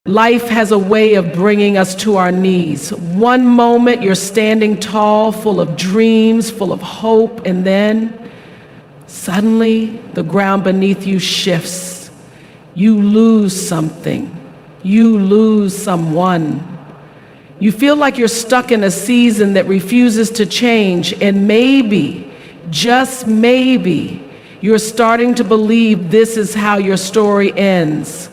Life has a way of bringing us to our knees. One moment you're standing tall, full of dreams, full of hope, and then suddenly the ground beneath you shifts. You lose something. You lose someone. You feel like you're stuck in a season that refuses to change, and maybe, just maybe, you're starting to believe this is how your story ends.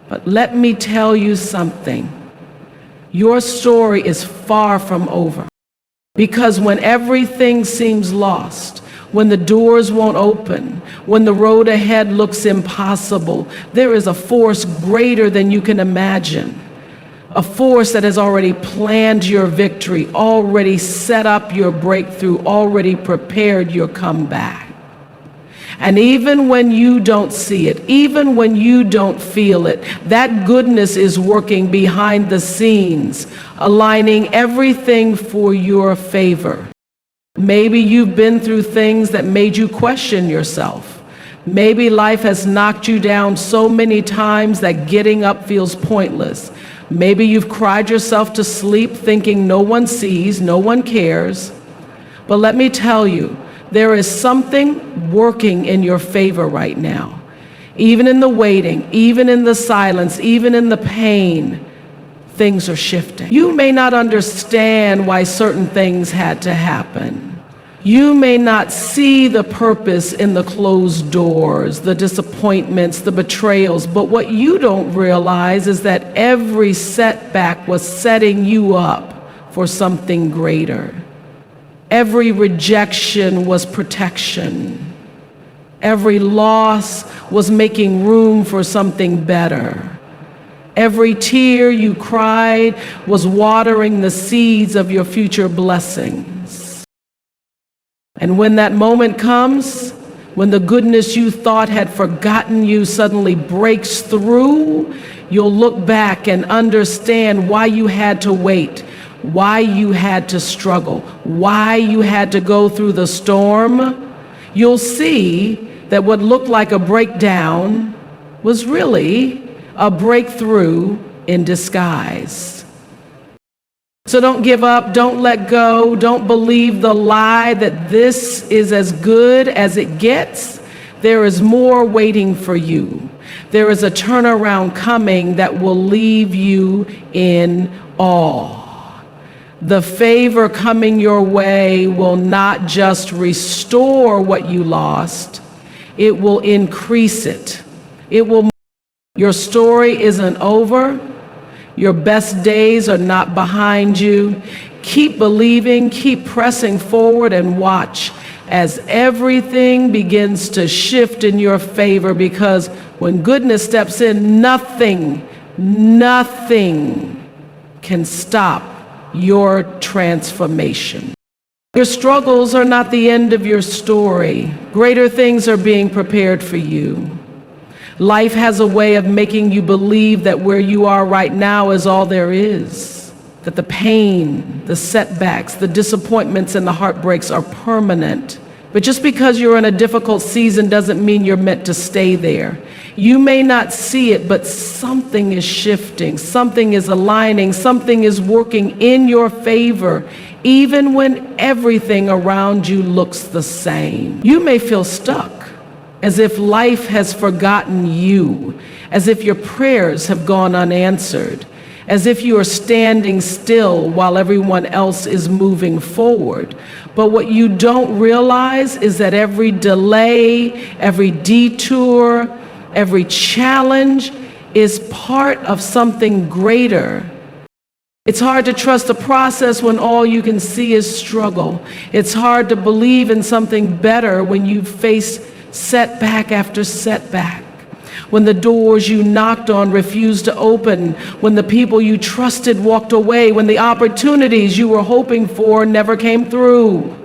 But let me tell you something. Your story is far from over. Because when everything seems lost, when the doors won't open, when the road ahead looks impossible, there is a force greater than you can imagine. A force that has already planned your victory, already set up your breakthrough, already prepared your comeback. And even when you don't see it, even when you don't feel it, that goodness is working behind the scenes, aligning everything for your favor. Maybe you've been through things that made you question yourself. Maybe life has knocked you down so many times that getting up feels pointless. Maybe you've cried yourself to sleep thinking no one sees, no one cares. But let me tell you, there is something working in your favor right now. Even in the waiting, even in the silence, even in the pain, things are shifting. You may not understand why certain things had to happen. You may not see the purpose in the closed doors, the disappointments, the betrayals, but what you don't realize is that every setback was setting you up for something greater. Every rejection was protection. Every loss was making room for something better. Every tear you cried was watering the seeds of your future blessings. And when that moment comes, when the goodness you thought had forgotten you suddenly breaks through, you'll look back and understand why you had to wait, why you had to struggle, why you had to go through the storm. You'll see that what looked like a breakdown was really a breakthrough in disguise. So don't give up, don't let go, don't believe the lie that this is as good as it gets. There is more waiting for you. There is a turnaround coming that will leave you in awe. The favor coming your way will not just restore what you lost, it will increase it. Your story isn't over. Your best days are not behind you. Keep believing, keep pressing forward, and watch as everything begins to shift in your favor, because when goodness steps in, nothing can stop your transformation. Your struggles are not the end of your story. Greater things are being prepared for you. Life has a way of making you believe that where you are right now is all there is, that the pain, the setbacks, the disappointments, and the heartbreaks are permanent. But just because you're in a difficult season doesn't mean you're meant to stay there. You may not see it, but something is shifting, something is aligning, something is working in your favor, even when everything around you looks the same. You may feel stuck, as if life has forgotten you, as if your prayers have gone unanswered, as if you are standing still while everyone else is moving forward. But what you don't realize is that every delay, every detour, every challenge is part of something greater. It's hard to trust the process when all you can see is struggle. It's hard to believe in something better when you face setback after setback, when the doors you knocked on refused to open, when the people you trusted walked away, when the opportunities you were hoping for never came through.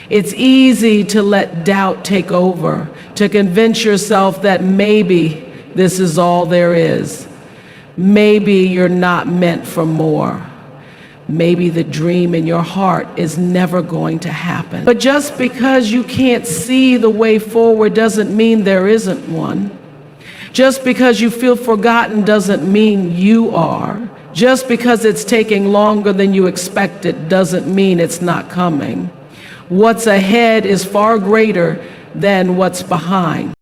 It's easy to let doubt take over, to convince yourself that maybe this is all there is. Maybe you're not meant for more. Maybe the dream in your heart is never going to happen. But just because you can't see the way forward doesn't mean there isn't one. Just because you feel forgotten doesn't mean you are. Just because it's taking longer than you expected doesn't mean it's not coming. What's ahead is far greater than what's behind.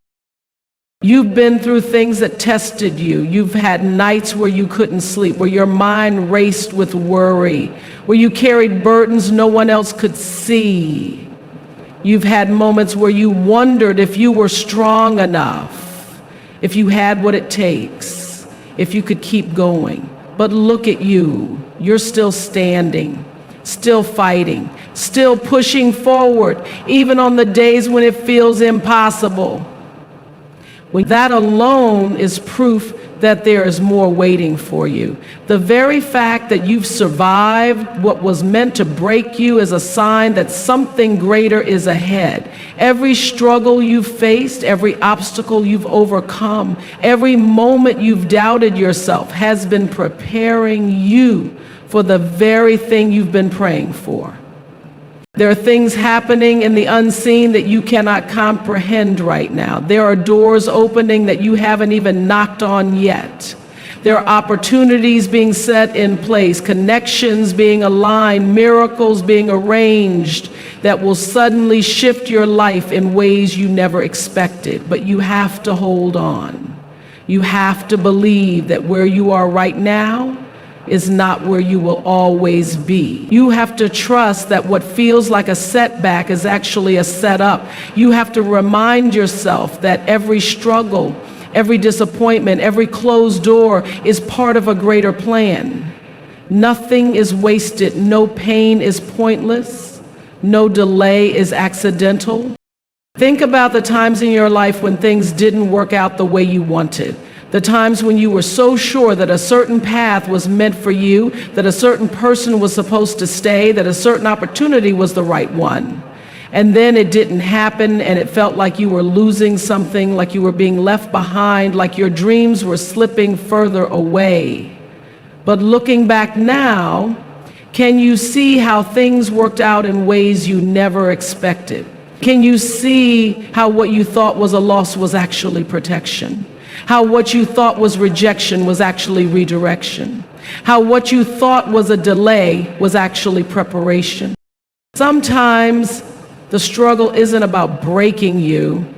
You've been through things that tested you. You've had nights where you couldn't sleep, where your mind raced with worry, where you carried burdens no one else could see. You've had moments where you wondered if you were strong enough, if you had what it takes, if you could keep going. But look at you. You're still standing, still fighting, still pushing forward, even on the days when it feels impossible. That alone is proof that there is more waiting for you. The very fact that you've survived what was meant to break you is a sign that something greater is ahead. Every struggle you've faced, every obstacle you've overcome, every moment you've doubted yourself has been preparing you for the very thing you've been praying for. There are things happening in the unseen that you cannot comprehend right now. There are doors opening that you haven't even knocked on yet. There are opportunities being set in place, connections being aligned, miracles being arranged that will suddenly shift your life in ways you never expected. But you have to hold on. You have to believe that where you are right now is not where you will always be. You have to trust that what feels like a setback is actually a setup. You have to remind yourself that every struggle, every disappointment, every closed door is part of a greater plan. Nothing is wasted. No pain is pointless. No delay is accidental. Think about the times in your life when things didn't work out the way you wanted. The times when you were so sure that a certain path was meant for you, that a certain person was supposed to stay, that a certain opportunity was the right one. And then it didn't happen, and it felt like you were losing something, like you were being left behind, like your dreams were slipping further away. But looking back now, can you see how things worked out in ways you never expected? Can you see how what you thought was a loss was actually protection? How what you thought was rejection was actually redirection. How what you thought was a delay was actually preparation. Sometimes the struggle isn't about breaking you.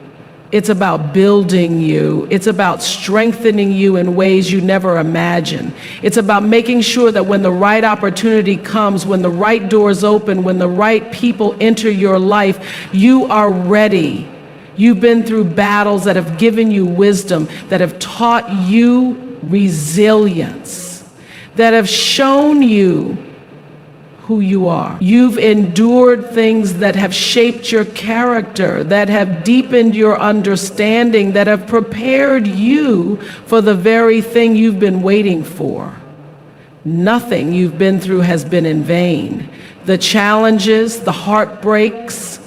It's about building you. It's about strengthening you in ways you never imagined. It's about making sure that when the right opportunity comes, when the right doors open, when the right people enter your life, you are ready. You've been through battles that have given you wisdom, that have taught you resilience, that have shown you who you are. You've endured things that have shaped your character, that have deepened your understanding, that have prepared you for the very thing you've been waiting for. Nothing you've been through has been in vain. The challenges, the heartbreaks,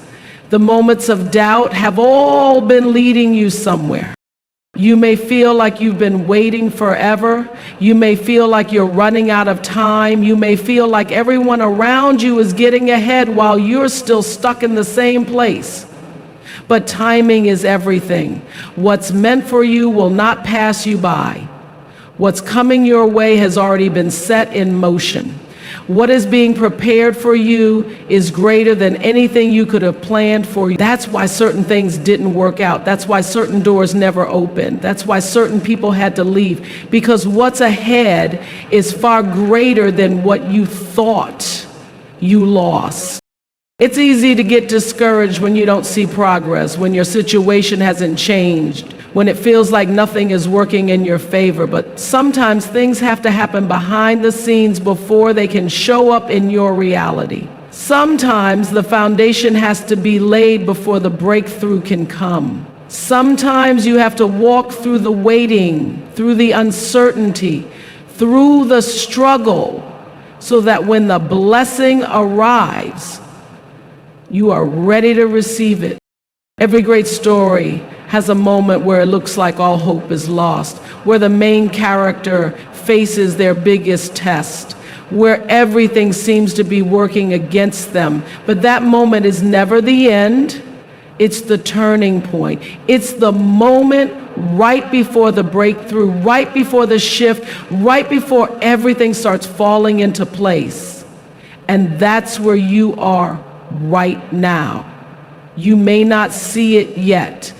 the moments of doubt have all been leading you somewhere. You may feel like you've been waiting forever. You may feel like you're running out of time. You may feel like everyone around you is getting ahead while you're still stuck in the same place. But timing is everything. What's meant for you will not pass you by. What's coming your way has already been set in motion. What is being prepared for you is greater than anything you could have planned for you. That's why certain things didn't work out. That's why certain doors never opened. That's why certain people had to leave. Because what's ahead is far greater than what you thought you lost. It's easy to get discouraged when you don't see progress, when your situation hasn't changed, when it feels like nothing is working in your favor. But sometimes things have to happen behind the scenes before they can show up in your reality. Sometimes the foundation has to be laid before the breakthrough can come. Sometimes you have to walk through the waiting, through the uncertainty, through the struggle, so that when the blessing arrives, you are ready to receive it. Every great story has a moment where it looks like all hope is lost, where the main character faces their biggest test, where everything seems to be working against them. But that moment is never the end. It's the turning point. It's the moment right before the breakthrough, right before the shift, right before everything starts falling into place. And that's where you are right now. You may not see it yet,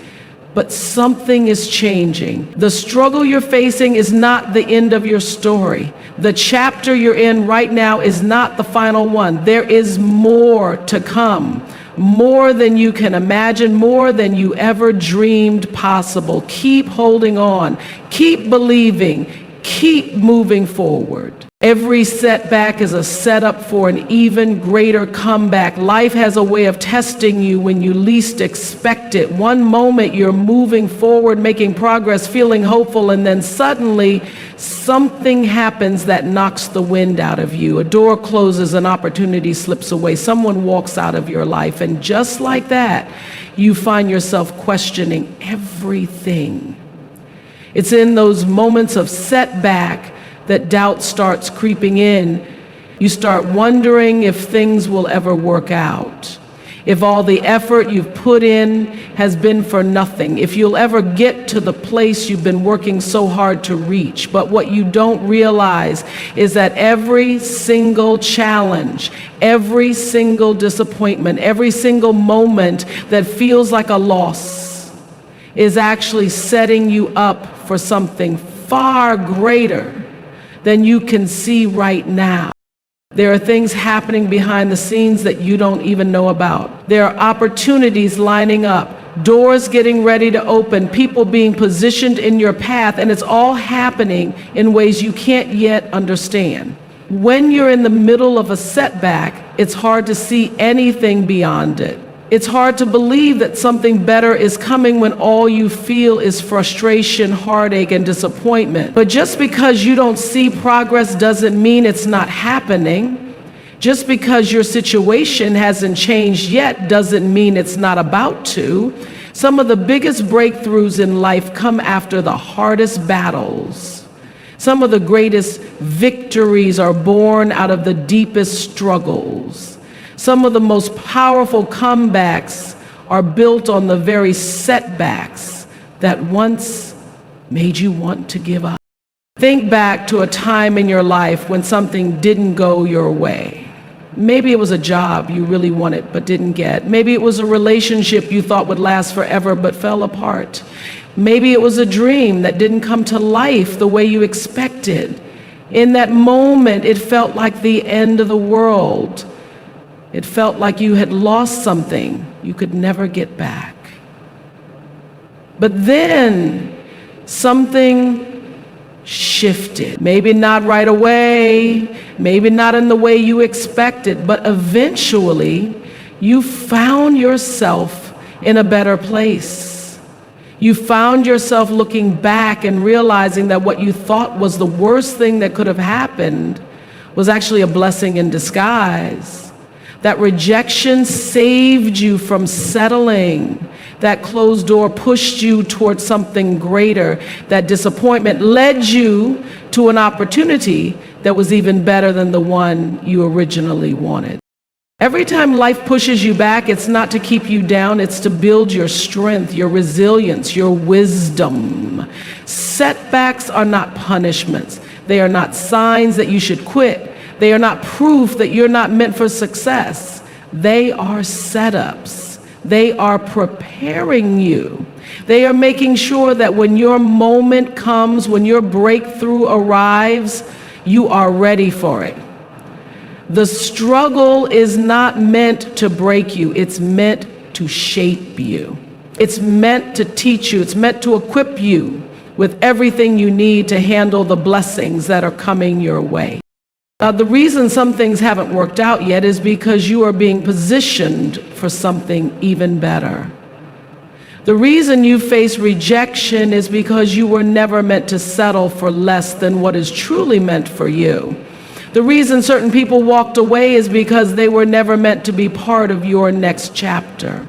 but something is changing. The struggle you're facing is not the end of your story. The chapter you're in right now is not the final one. There is more to come, more than you can imagine, more than you ever dreamed possible. Keep holding on, keep believing, keep moving forward. Every setback is a setup for an even greater comeback. Life has a way of testing you when you least expect it. One moment you're moving forward, making progress, feeling hopeful, and then suddenly something happens that knocks the wind out of you. A door closes, an opportunity slips away, someone walks out of your life, and just like that, you find yourself questioning everything. It's in those moments of setback that doubt starts creeping in. You start wondering if things will ever work out, if all the effort you've put in has been for nothing, if you'll ever get to the place you've been working so hard to reach. But what you don't realize is that every single challenge, every single disappointment, every single moment that feels like a loss is actually setting you up for something far greater than you can see right now. There are things happening behind the scenes that you don't even know about. There are opportunities lining up, doors getting ready to open, people being positioned in your path, and it's all happening in ways you can't yet understand. When you're in the middle of a setback, it's hard to see anything beyond it. It's hard to believe that something better is coming when all you feel is frustration, heartache, and disappointment. But just because you don't see progress doesn't mean it's not happening. Just because your situation hasn't changed yet doesn't mean it's not about to. Some of the biggest breakthroughs in life come after the hardest battles. Some of the greatest victories are born out of the deepest struggles. Some of the most powerful comebacks are built on the very setbacks that once made you want to give up. Think back to a time in your life when something didn't go your way. Maybe it was a job you really wanted but didn't get. Maybe it was a relationship you thought would last forever but fell apart. Maybe it was a dream that didn't come to life the way you expected. In that moment, it felt like the end of the world. It felt like you had lost something you could never get back. But then something shifted. Maybe not right away, maybe not in the way you expected, but eventually you found yourself in a better place. You found yourself looking back and realizing that what you thought was the worst thing that could have happened was actually a blessing in disguise. That rejection saved you from settling. That closed door pushed you towards something greater. That disappointment led you to an opportunity that was even better than the one you originally wanted. Every time life pushes you back, it's not to keep you down, it's to build your strength, your resilience, your wisdom. Setbacks are not punishments. They are not signs that you should quit. They are not proof that you're not meant for success. They are setups. They are preparing you. They are making sure that when your moment comes, when your breakthrough arrives, you are ready for it. The struggle is not meant to break you. It's meant to shape you. It's meant to teach you. It's meant to equip you with everything you need to handle the blessings that are coming your way. The reason some things haven't worked out yet is because you are being positioned for something even better. The reason you face rejection is because you were never meant to settle for less than what is truly meant for you. The reason certain people walked away is because they were never meant to be part of your next chapter.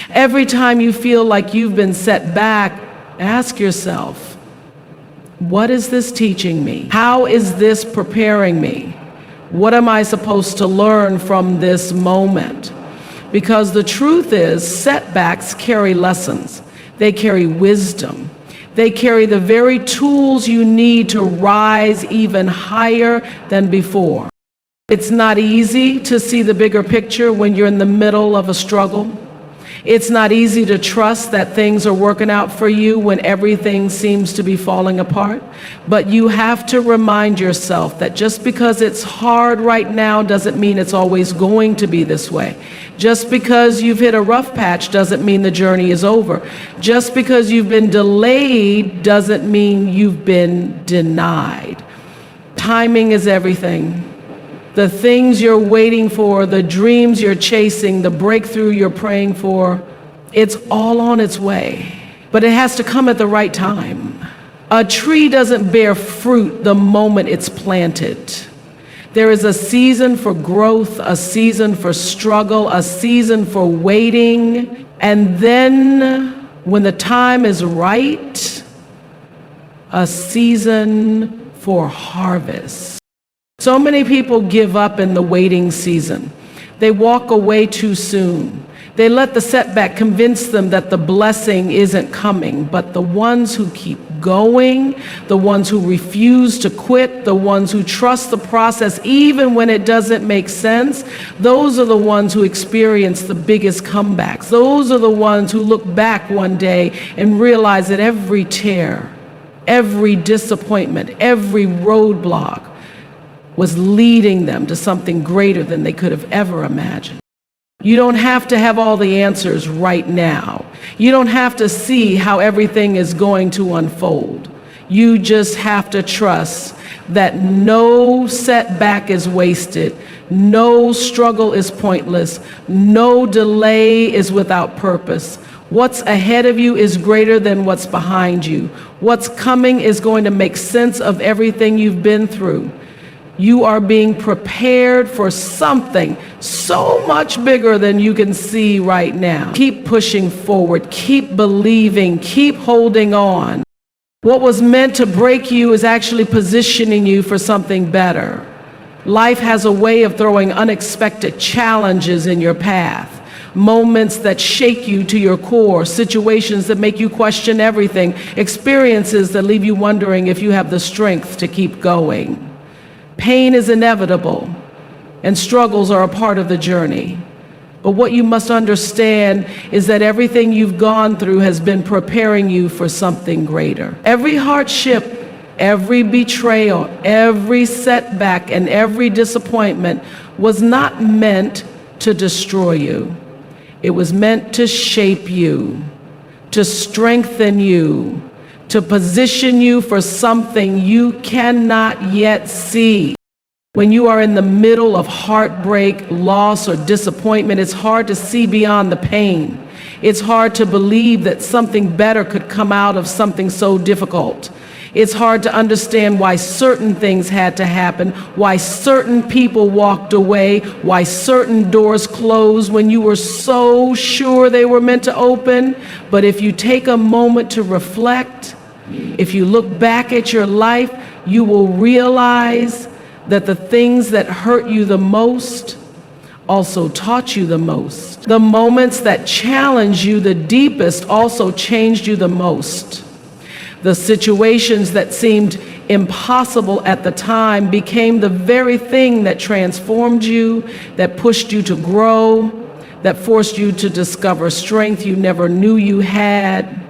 Every time you feel like you've been set back, ask yourself, what is this teaching me? How is this preparing me? What am I supposed to learn from this moment? Because the truth is, setbacks carry lessons. They carry wisdom. They carry the very tools you need to rise even higher than before. It's not easy to see the bigger picture when you're in the middle of a struggle. It's not easy to trust that things are working out for you when everything seems to be falling apart. But you have to remind yourself that just because it's hard right now doesn't mean it's always going to be this way. Just because you've hit a rough patch doesn't mean the journey is over. Just because you've been delayed doesn't mean you've been denied. Timing is everything. The things you're waiting for, the dreams you're chasing, the breakthrough you're praying for, it's all on its way. But it has to come at the right time. A tree doesn't bear fruit the moment it's planted. There is a season for growth, a season for struggle, a season for waiting. And then when the time is right, a season for harvest. So many people give up in the waiting season. They walk away too soon. They let the setback convince them that the blessing isn't coming. But the ones who keep going, the ones who refuse to quit, the ones who trust the process even when it doesn't make sense, those are the ones who experience the biggest comebacks. Those are the ones who look back one day and realize that every tear, every disappointment, every roadblock was leading them to something greater than they could have ever imagined. You don't have to have all the answers right now. You don't have to see how everything is going to unfold. You just have to trust that no setback is wasted, no struggle is pointless, no delay is without purpose. What's ahead of you is greater than what's behind you. What's coming is going to make sense of everything you've been through. You are being prepared for something so much bigger than you can see right now. Keep pushing forward, keep believing, keep holding on. What was meant to break you is actually positioning you for something better. Life has a way of throwing unexpected challenges in your path. Moments that shake you to your core, situations that make you question everything, experiences that leave you wondering if you have the strength to keep going. Pain is inevitable, and struggles are a part of the journey. But what you must understand is that everything you've gone through has been preparing you for something greater. Every hardship, every betrayal, every setback, and every disappointment was not meant to destroy you. It was meant to shape you, to strengthen you, to position you for something you cannot yet see. When you are in the middle of heartbreak, loss, or disappointment, it's hard to see beyond the pain. It's hard to believe that something better could come out of something so difficult. It's hard to understand why certain things had to happen, why certain people walked away, why certain doors closed when you were so sure they were meant to open. But if you take a moment to reflect, if you look back at your life, you will realize that the things that hurt you the most also taught you the most. The moments that challenged you the deepest also changed you the most. The situations that seemed impossible at the time became the very thing that transformed you, that pushed you to grow, that forced you to discover strength you never knew you had.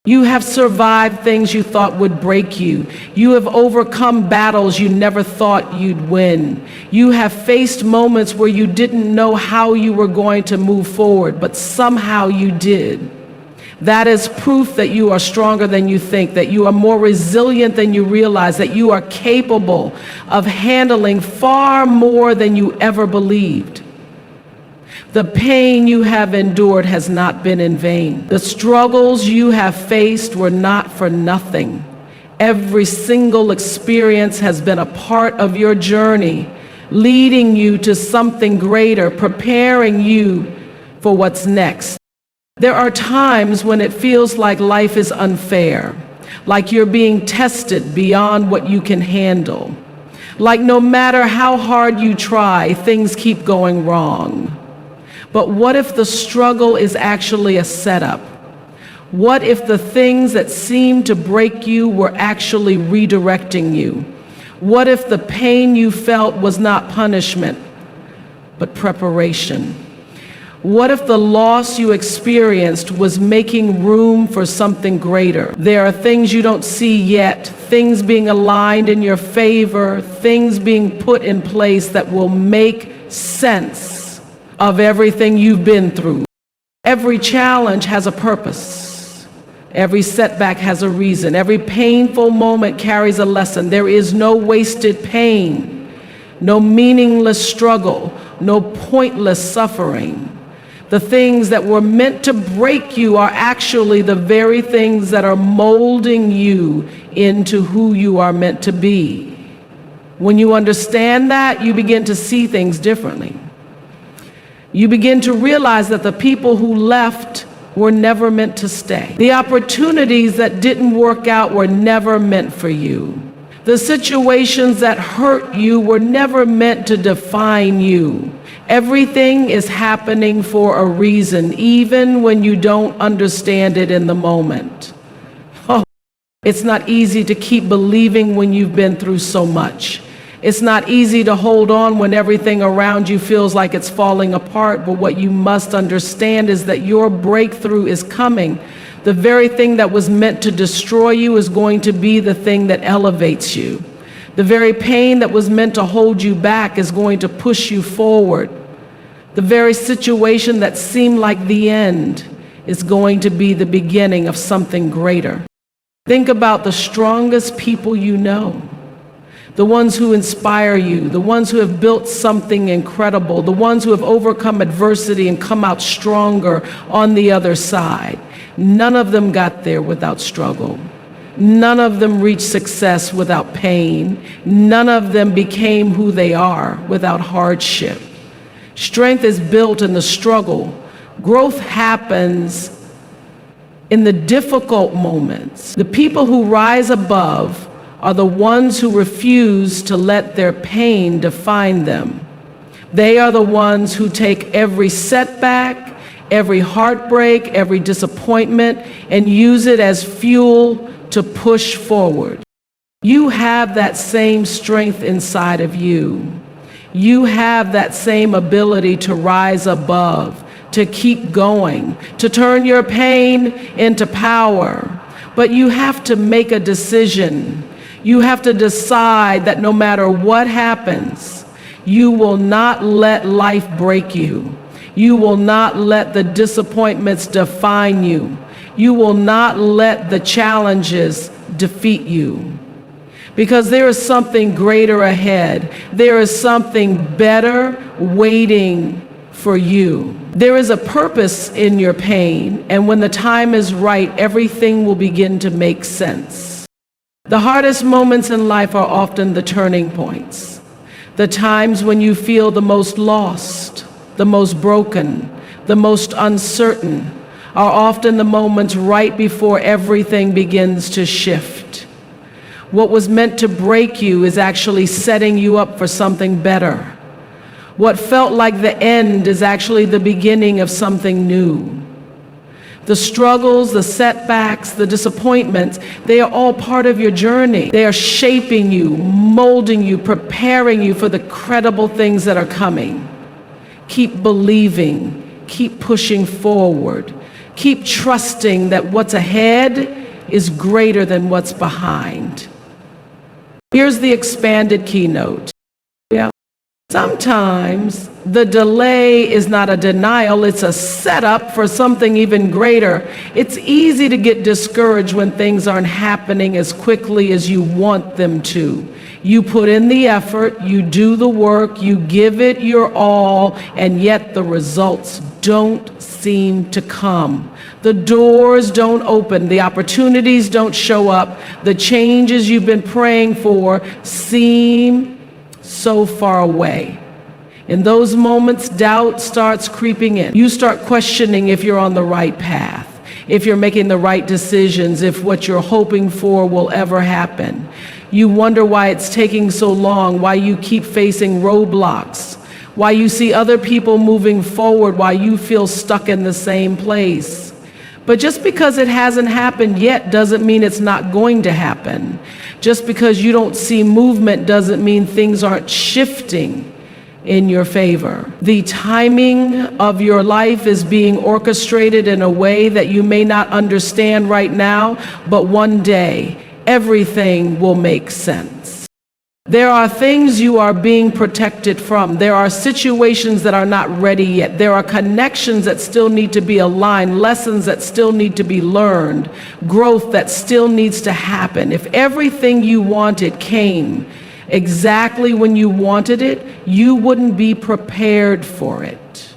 You have survived things you thought would break you. You have overcome battles you never thought you'd win. You have faced moments where you didn't know how you were going to move forward, but somehow you did. That is proof that you are stronger than you think, that you are more resilient than you realize, that you are capable of handling far more than you ever believed. The pain you have endured has not been in vain. The struggles you have faced were not for nothing. Every single experience has been a part of your journey, leading you to something greater, preparing you for what's next. There are times when it feels like life is unfair, like you're being tested beyond what you can handle, like no matter how hard you try, things keep going wrong. But what if the struggle is actually a setup? What if the things that seemed to break you were actually redirecting you? What if the pain you felt was not punishment, but preparation? What if the loss you experienced was making room for something greater? There are things you don't see yet, things being aligned in your favor, things being put in place that will make sense of everything you've been through. Every challenge has a purpose. Every setback has a reason. Every painful moment carries a lesson. There is no wasted pain, no meaningless struggle, no pointless suffering. The things that were meant to break you are actually the very things that are molding you into who you are meant to be. When you understand that, you begin to see things differently. You begin to realize that the people who left were never meant to stay. The opportunities that didn't work out were never meant for you. The situations that hurt you were never meant to define you. Everything is happening for a reason, even when you don't understand it in the moment. Oh, it's not easy to keep believing when you've been through so much. It's not easy to hold on when everything around you feels like it's falling apart, but what you must understand is that your breakthrough is coming. The very thing that was meant to destroy you is going to be the thing that elevates you. The very pain that was meant to hold you back is going to push you forward. The very situation that seemed like the end is going to be the beginning of something greater. Think about the strongest people you know. The ones who inspire you, the ones who have built something incredible, the ones who have overcome adversity and come out stronger on the other side. None of them got there without struggle. None of them reached success without pain. None of them became who they are without hardship. Strength is built in the struggle. Growth happens in the difficult moments. The people who rise above are the ones who refuse to let their pain define them. They are the ones who take every setback, every heartbreak, every disappointment, and use it as fuel to push forward. You have that same strength inside of you. You have that same ability to rise above, to keep going, to turn your pain into power. But you have to make a decision. You have to decide that no matter what happens, you will not let life break you. You will not let the disappointments define you. You will not let the challenges defeat you. Because there is something greater ahead. There is something better waiting for you. There is a purpose in your pain, and when the time is right, everything will begin to make sense. The hardest moments in life are often the turning points. The times when you feel the most lost, the most broken, the most uncertain are often the moments right before everything begins to shift. What was meant to break you is actually setting you up for something better. What felt like the end is actually the beginning of something new. The struggles, the setbacks, the disappointments, they are all part of your journey. They are shaping you, molding you, preparing you for the credible things that are coming. Keep believing, keep pushing forward, keep trusting that what's ahead is greater than what's behind. Here's the expanded keynote. Sometimes the delay is not a denial, it's a setup for something even greater. It's easy to get discouraged when things aren't happening as quickly as you want them to. You put in the effort, you do the work, you give it your all, and yet the results don't seem to come. The doors don't open, the opportunities don't show up, the changes you've been praying for seem so far away. In those moments, doubt starts creeping in. You start questioning if you're on the right path, if you're making the right decisions, if what you're hoping for will ever happen. You wonder why it's taking so long, why you keep facing roadblocks, why you see other people moving forward while you feel stuck in the same place. But just because it hasn't happened yet doesn't mean it's not going to happen. Just because you don't see movement doesn't mean things aren't shifting in your favor. The timing of your life is being orchestrated in a way that you may not understand right now, but one day everything will make sense. There are things you are being protected from. There are situations that are not ready yet. There are connections that still need to be aligned, lessons that still need to be learned, growth that still needs to happen. If everything you wanted came exactly when you wanted it, you wouldn't be prepared for it.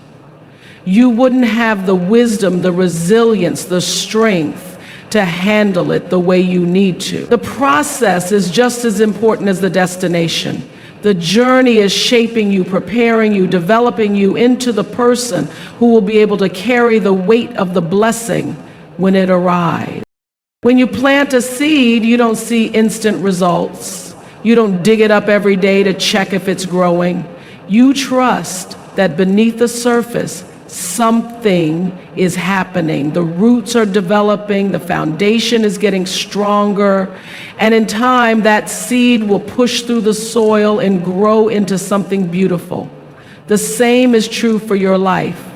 You wouldn't have the wisdom, the resilience, the strength to handle it the way you need to. The process is just as important as the destination. The journey is shaping you, preparing you, developing you into the person who will be able to carry the weight of the blessing when it arrives. When you plant a seed, you don't see instant results. You don't dig it up every day to check if it's growing. You trust that beneath the surface, something is happening. The roots are developing, the foundation is getting stronger, and in time that seed will push through the soil and grow into something beautiful. The same is true for your life.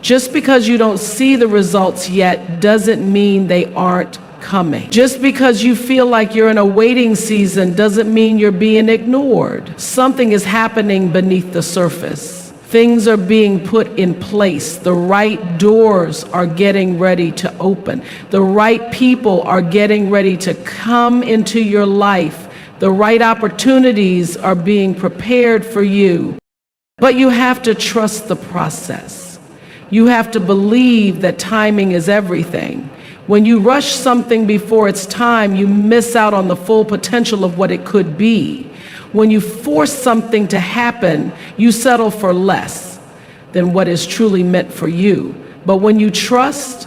Just because you don't see the results yet doesn't mean they aren't coming. Just because you feel like you're in a waiting season doesn't mean you're being ignored. Something is happening beneath the surface. Things are being put in place. The right doors are getting ready to open. The right people are getting ready to come into your life. The right opportunities are being prepared for you. But you have to trust the process. You have to believe that timing is everything. When you rush something before its time, you miss out on the full potential of what it could be. When you force something to happen, you settle for less than what is truly meant for you. But when you trust,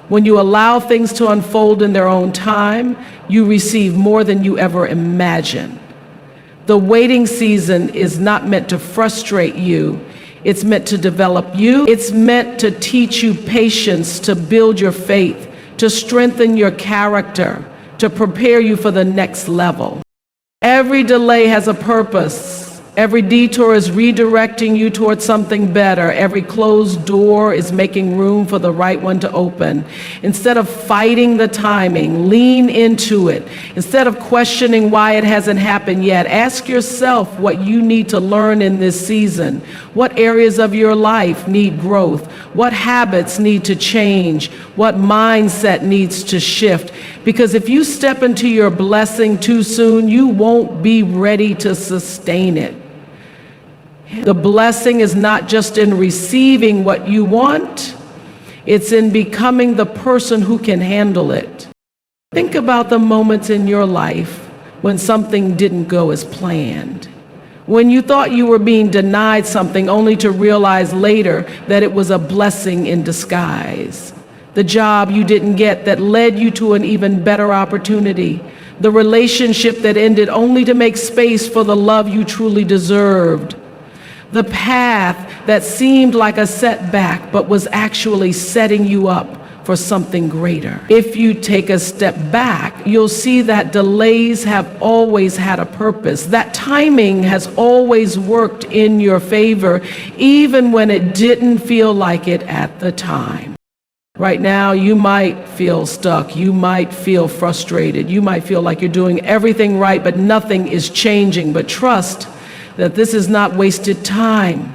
when you allow things to unfold in their own time, you receive more than you ever imagined. The waiting season is not meant to frustrate you. It's meant to develop you. It's meant to teach you patience, to build your faith, to strengthen your character, to prepare you for the next level. Every delay has a purpose. Every detour is redirecting you towards something better. Every closed door is making room for the right one to open. Instead of fighting the timing, lean into it. Instead of questioning why it hasn't happened yet, ask yourself what you need to learn in this season. What areas of your life need growth? What habits need to change? What mindset needs to shift? Because if you step into your blessing too soon, you won't be ready to sustain it. The blessing is not just in receiving what you want, it's in becoming the person who can handle it. Think about the moments in your life when something didn't go as planned. When you thought you were being denied something only to realize later that it was a blessing in disguise. The job you didn't get that led you to an even better opportunity. The relationship that ended only to make space for the love you truly deserved. The path that seemed like a setback but was actually setting you up for something greater. If you take a step back, you'll see that delays have always had a purpose. That timing has always worked in your favor, even when it didn't feel like it at the time. Right now, you might feel stuck. You might feel frustrated. You might feel like you're doing everything right, but nothing is changing. But trust that this is not wasted time.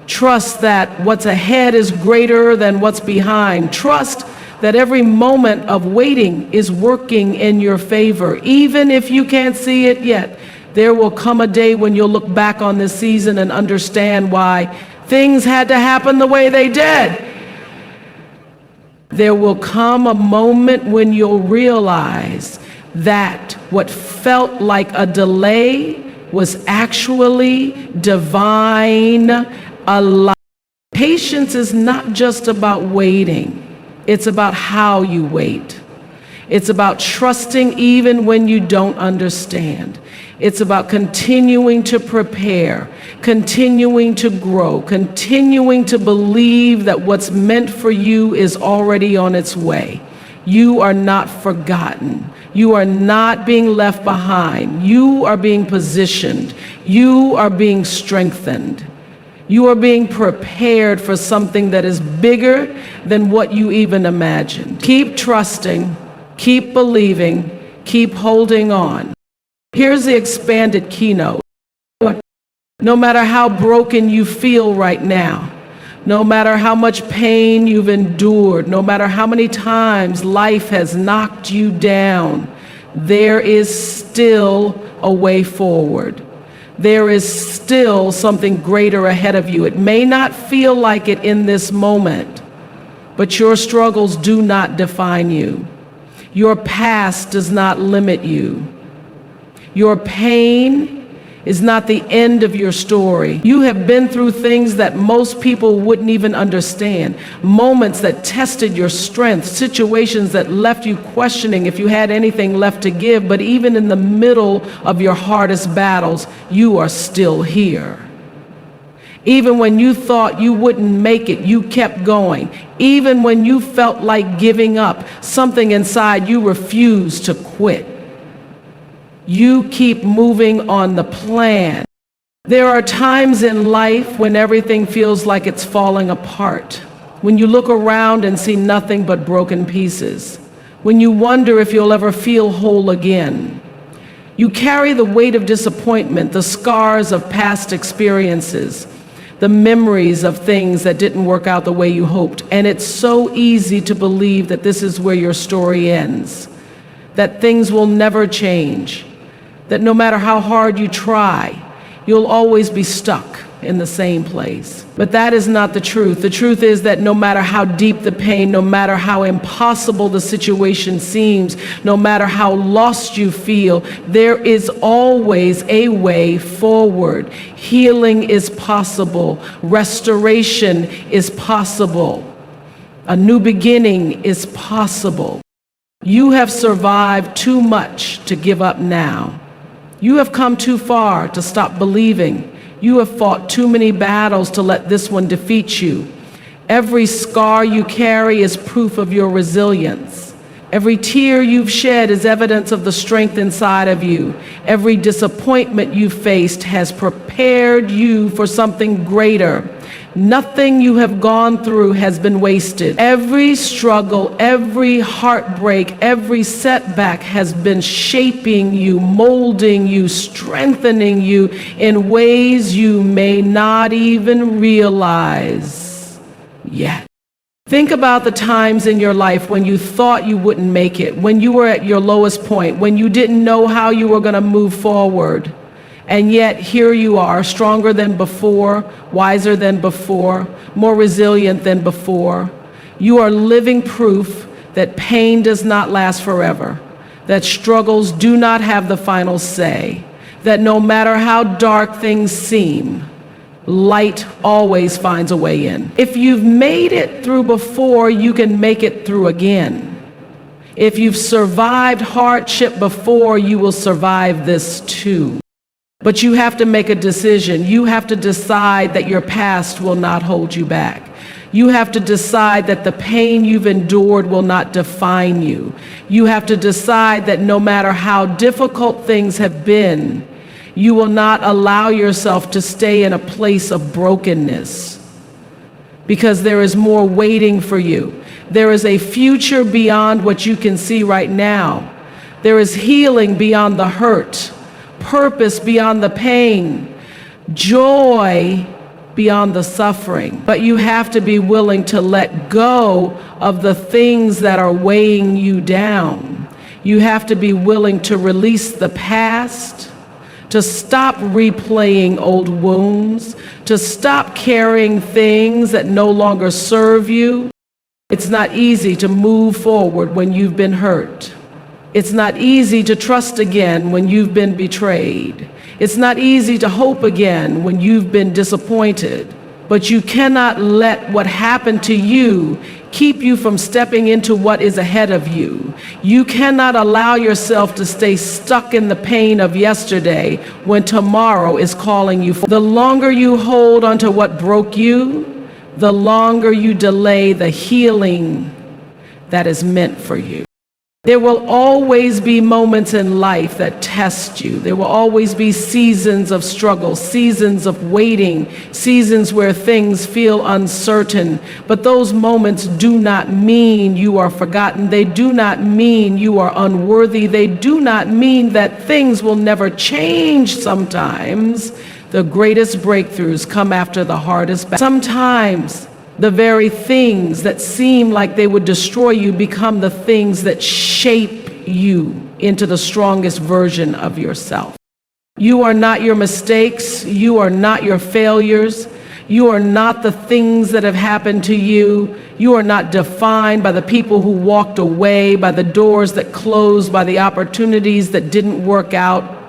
Trust that what's ahead is greater than what's behind. Trust that every moment of waiting is working in your favor. Even if you can't see it yet, there will come a day when you'll look back on this season and understand why things had to happen the way they did. There will come a moment when you'll realize that what felt like a delay was actually divine alignment. Patience is not just about waiting, it's about how you wait. It's about trusting even when you don't understand. It's about continuing to prepare, continuing to grow, continuing to believe that what's meant for you is already on its way. You are not forgotten. You are not being left behind. You are being positioned. You are being strengthened. You are being prepared for something that is bigger than what you even imagined. Keep trusting, keep believing, keep holding on. Here's the expanded keynote. No matter how broken you feel right now, no matter how much pain you've endured, no matter how many times life has knocked you down, there is still a way forward. There is still something greater ahead of you. It may not feel like it in this moment, but your struggles do not define you. Your past does not limit you. Your pain is not the end of your story. You have been through things that most people wouldn't even understand, moments that tested your strength, situations that left you questioning if you had anything left to give, but even in the middle of your hardest battles, you are still here. Even when you thought you wouldn't make it, you kept going. Even when you felt like giving up, something inside you refused to quit. You keep moving on the plan. There are times in life when everything feels like it's falling apart, when you look around and see nothing but broken pieces, when you wonder if you'll ever feel whole again. You carry the weight of disappointment, the scars of past experiences, the memories of things that didn't work out the way you hoped, and it's so easy to believe that this is where your story ends, that things will never change, that no matter how hard you try, you'll always be stuck in the same place. But that is not the truth. The truth is that no matter how deep the pain, no matter how impossible the situation seems, no matter how lost you feel, there is always a way forward. Healing is possible. Restoration is possible. A new beginning is possible. You have survived too much to give up now. You have come too far to stop believing. You have fought too many battles to let this one defeat you. Every scar you carry is proof of your resilience. Every tear you've shed is evidence of the strength inside of you. Every disappointment you faced has prepared you for something greater. Nothing you have gone through has been wasted. Every struggle, every heartbreak, every setback has been shaping you, molding you, strengthening you in ways you may not even realize yet. Think about the times in your life when you thought you wouldn't make it, when you were at your lowest point, when you didn't know how you were going to move forward. And yet here you are, stronger than before, wiser than before, more resilient than before. You are living proof that pain does not last forever, that struggles do not have the final say, that no matter how dark things seem, light always finds a way in. If you've made it through before, you can make it through again. If you've survived hardship before, you will survive this too. But you have to make a decision. You have to decide that your past will not hold you back. You have to decide that the pain you've endured will not define you. You have to decide that no matter how difficult things have been, you will not allow yourself to stay in a place of brokenness, because there is more waiting for you. There is a future beyond what you can see right now. There is healing beyond the hurt, purpose beyond the pain, joy beyond the suffering. But you have to be willing to let go of the things that are weighing you down. You have to be willing to release the past, to stop replaying old wounds, to stop carrying things that no longer serve you. It's not easy to move forward when you've been hurt. It's not easy to trust again when you've been betrayed. It's not easy to hope again when you've been disappointed. but you cannot let what happened to you keep you from stepping into what is ahead of you. You cannot allow yourself to stay stuck in the pain of yesterday when tomorrow is calling you. The longer you hold onto what broke you, the longer you delay the healing that is meant for you. There will always be moments in life that test you. There will always be seasons of struggle, seasons of waiting, seasons where things feel uncertain. But those moments do not mean you are forgotten. They do not mean you are unworthy. They do not mean that things will never change. Sometimes the greatest breakthroughs come after the hardest battles. Sometimes the very things that seem like they would destroy you become the things that shape you into the strongest version of yourself. You are not your mistakes. You are not your failures. You are not the things that have happened to you. You are not defined by the people who walked away, by the doors that closed, by the opportunities that didn't work out.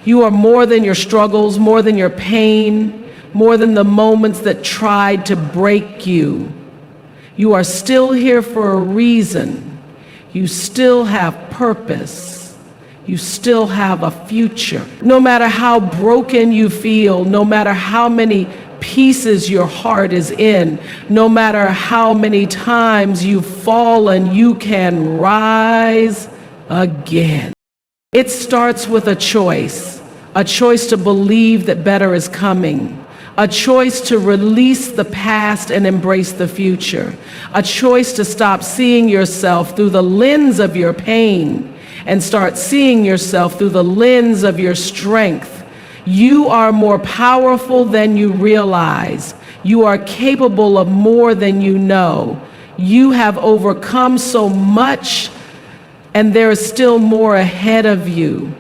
You are more than your struggles, more than your pain, more than the moments that tried to break you. You are still here for a reason. You still have purpose. You still have a future. No matter how broken you feel, no matter how many pieces your heart is in, no matter how many times you've fallen, you can rise again. It starts with a choice to believe that better is coming. A choice to release the past and embrace the future. A choice to stop seeing yourself through the lens of your pain and start seeing yourself through the lens of your strength. You are more powerful than you realize. You are capable of more than you know. You have overcome so much, and there is still more ahead of you.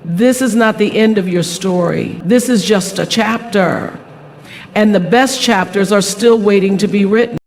This is not the end of your story. This is just a chapter. And the best chapters are still waiting to be written.